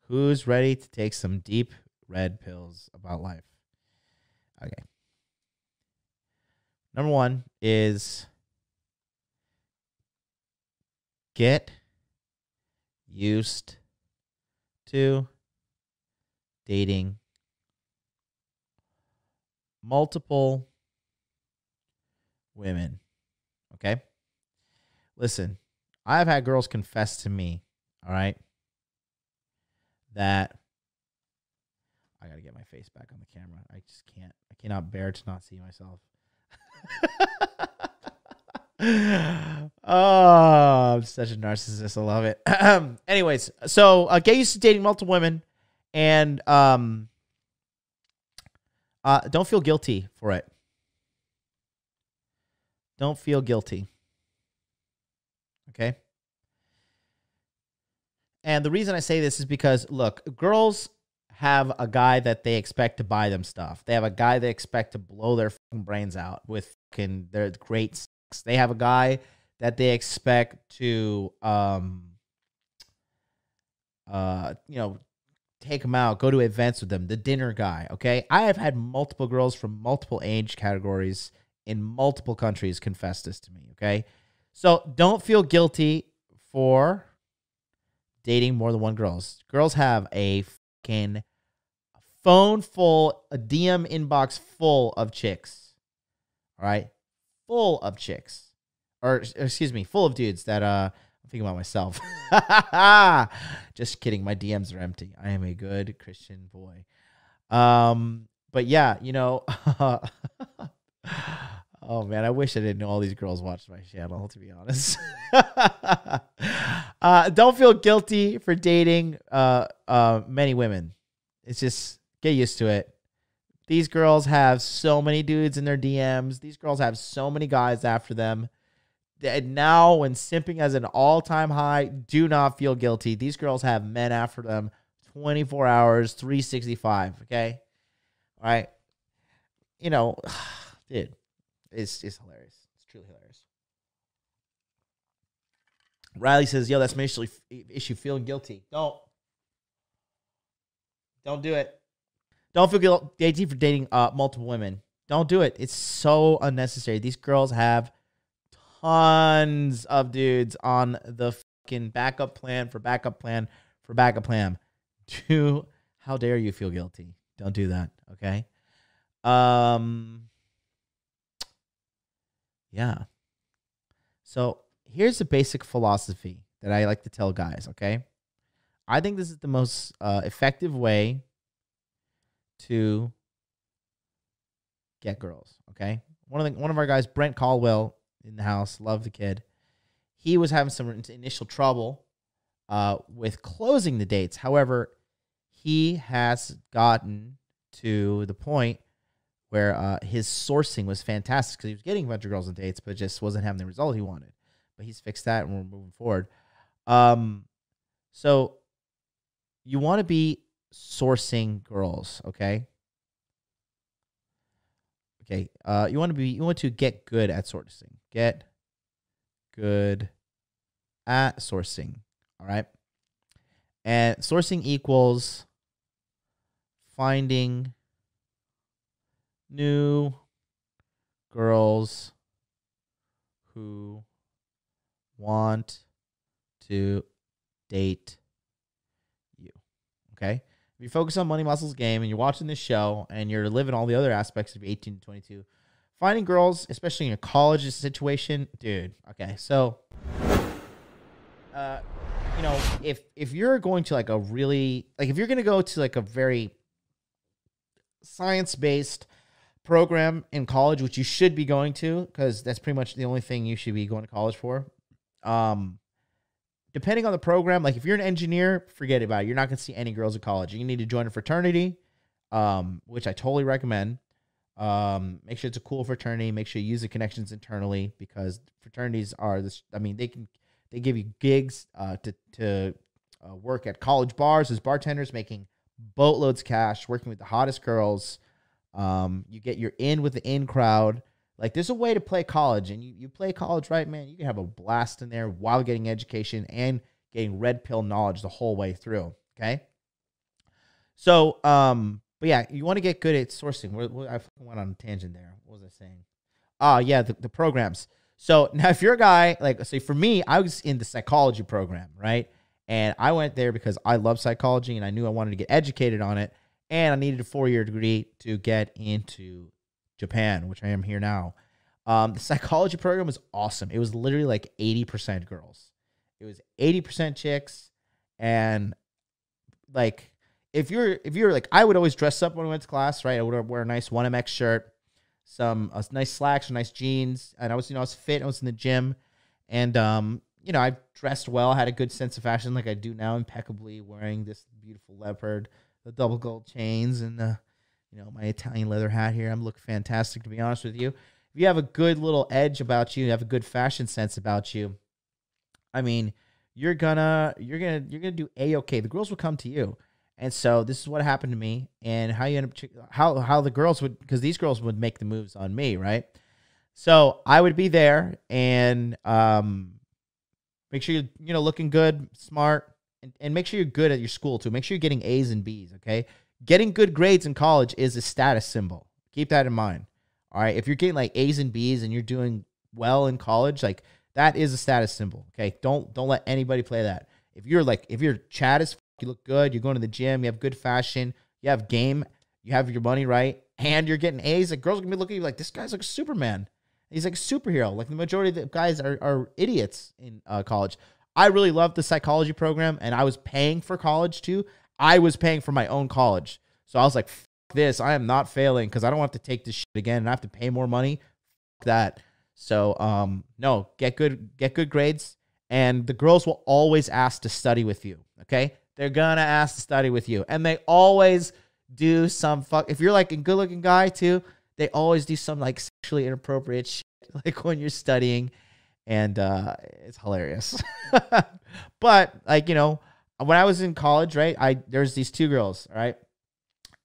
Who's ready to take some deep red pills about life? Okay. Number 1 is get used to dating multiple women. Okay? Listen, I've had girls confess to me, all right, that I got to get my face back on the camera. I just can't. I cannot bear to not see myself. Oh, I'm such a narcissist. I love it. Anyways, so get used to dating multiple women, and don't feel guilty for it. Don't feel guilty. Okay? And the reason I say this is because, look, girls have a guy that they expect to buy them stuff. They have a guy they expect to blow their fucking brains out with fucking their great sex. They have a guy that they expect to, take them out, go to events with them, the dinner guy, okay? I have had multiple girls from multiple age categories in multiple countries confess this to me, okay? So don't feel guilty for dating more than one girls. Girls have a fucking phone full, a DM inbox full of chicks, all right? Full of chicks. Or, excuse me, full of dudes that, I'm thinking about myself. Just kidding. My DMs are empty. I am a good Christian boy. But yeah, oh man, I wish I didn't know all these girls watched my channel, to be honest. Don't feel guilty for dating many women. It's just, get used to it. These girls have so many dudes in their DMs. These girls have so many guys after them. And now, when simping has an all-time high, do not feel guilty. These girls have men after them 24 hours, 365, okay? All right? Dude, it's hilarious. It's truly hilarious. Riley says, yo, that's my issue, feeling guilty. Don't do it. Don't feel guilty for dating multiple women. Don't do it. It's so unnecessary. These girls have tons of dudes on the fucking backup plan for backup plan for backup plan. How dare you feel guilty? Don't do that, okay? Yeah. So here's the basic philosophy that I like to tell guys, okay? I think this is the most effective way to get girls, okay? One of our guys, Brent Caldwell, in the house, love the kid. He was having some initial trouble with closing the dates. However, he has gotten to the point where his sourcing was fantastic because he was getting a bunch of girls on dates, but just wasn't having the result he wanted. But he's fixed that, and we're moving forward. So you want to be sourcing girls, okay? Okay. You want to get good at sourcing. Get good at sourcing. All right. And sourcing equals finding new girls who want to date you. Okay. If you focus on Money Muscles Game and you're watching this show and you're living all the other aspects of 18 to 22, finding girls, especially in a college situation, dude. Okay, so, if you're going to if you're going to go to a very science-based program in college, which you should be going to, because that's pretty much the only thing you should be going to college for. Depending on the program, if you're an engineer, forget about it. You're not going to see any girls at college. You need to join a fraternity, which I totally recommend. Make sure it's a cool fraternity. Make sure you use the connections internally, because fraternities are this. I mean, they give you gigs to work at college bars as bartenders, making boatloads of cash, working with the hottest girls. You're in with the in crowd. There's a way to play college, and you play college right, man. You can have a blast in there while getting education and getting red pill knowledge the whole way through. Okay. But yeah, you want to get good at sourcing. I fucking went on a tangent there. What was I saying? Oh, yeah, the programs. So now if you're a guy, like, say for me, I was in the psychology program, right? And I went there because I love psychology and I knew I wanted to get educated on it. And I needed a 4-year degree to get into Japan, which I am here now. The psychology program was awesome. It was literally like 80% girls. It was 80% chicks. And like, if you're like, I would always dress up when I went to class, right? I would wear a nice 1MX shirt, some nice slacks, some nice jeans, and I was fit. I was in the gym, and I dressed well, had a good sense of fashion, like I do now, impeccably, wearing this beautiful leopard, the double gold chains, and my Italian leather hat here. I'm looking fantastic, to be honest with you. If you have a good little edge about you, you have a good fashion sense about you, I mean, you're gonna do a-okay. The girls will come to you. And so this is what happened to me, and how you end up how the girls would, because these girls would make the moves on me, right? So I would be there and make sure you're looking good, smart, and make sure you're good at your school too. Make sure you're getting A's and B's, okay? Getting good grades in college is a status symbol. Keep that in mind. All right. If you're getting like A's and B's and you're doing well in college, like that is a status symbol. Okay. Don't let anybody play that. If you're Chad as fuck, you look good, you're going to the gym, you have good fashion, you have game, you have your money right, and you're getting A's, like girls are gonna be looking at you like, this guy's like a Superman. He's like a superhero. Like the majority of the guys are idiots in college. I really loved the psychology program, and I was paying for college too. I was paying for my own college. So I was like, fuck this, I am not failing because I don't have to take this shit again and I have to pay more money. Fuck that. So no, get good grades, and the girls will always ask to study with you. Okay, they're gonna ask to study with you, and they always do some fuck. If you're like a good looking guy too, they always do some like sexually inappropriate shit, like when you're studying, and it's hilarious. But like when I was in college, right? There's these two girls, right?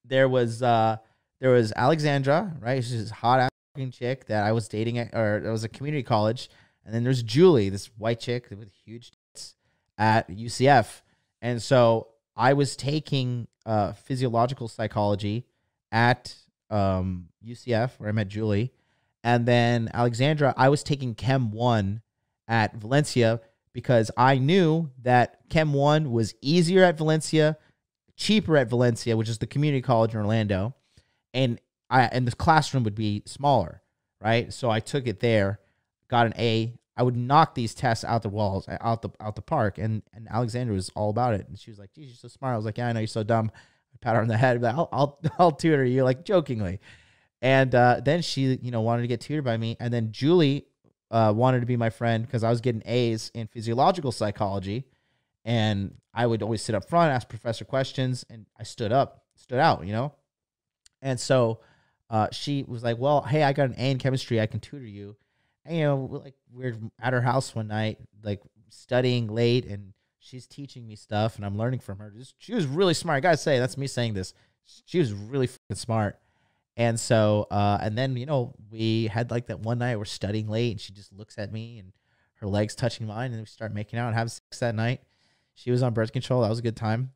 There was Alexandra, right? She's this hot ass fucking chick that I was dating or it was a community college, and then there's Julie, this white chick with huge tits at UCF, and so I was taking physiological psychology at UCF where I met Julie, and then Alexandra, I was taking Chem 1 at Valencia because I knew that Chem 1 was easier at Valencia, cheaper at Valencia, which is the community college in Orlando, and the classroom would be smaller, right? So I took it there, got an A. I would knock these tests out the walls, out the park, and Alexandra was all about it, and she was like, "Geez, you're so smart." I was like, "Yeah, I know, you're so dumb." I pat her on the head, like, I'll tutor you, like jokingly, and then she wanted to get tutored by me, and then Julie wanted to be my friend because I was getting A's in physiological psychology. And I would always sit up front, ask professor questions, and I stood out, And so she was like, well, hey, I got an A in chemistry. I can tutor you. And, we're at her house one night, like studying late, and she's teaching me stuff, and I'm learning from her. She was really smart. I got to say, that's me saying this. She was really fucking smart. And so, and then, we had like that one night we're studying late, and she just looks at me, and her legs touching mine, and we start making out and having sex that night. She was on birth control. That was a good time.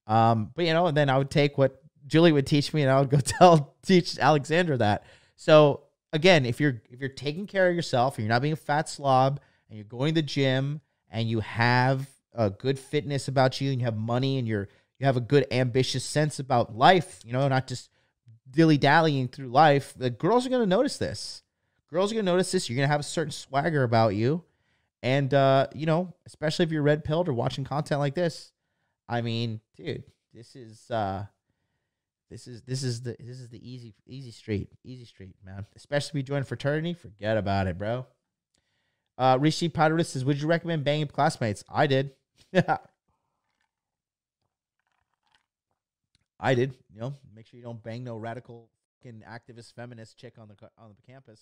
But and then I would take what Julie would teach me, and I would go teach Alexandra that. So again, if you're taking care of yourself, and you're not being a fat slob, and you're going to the gym, and you have a good fitness about you, and you have money, and you have a good ambitious sense about life, not just dilly dallying through life, the girls are gonna notice this. Girls are gonna notice this. You're gonna have a certain swagger about you. And, especially if you're red pilled or watching content like this, I mean, dude, this is the easy street, man. Especially if you join a fraternity, forget about it, bro. Rishi Powderis says, would you recommend banging classmates? I did. I did. Make sure you don't bang no radical fucking activist feminist chick on the campus.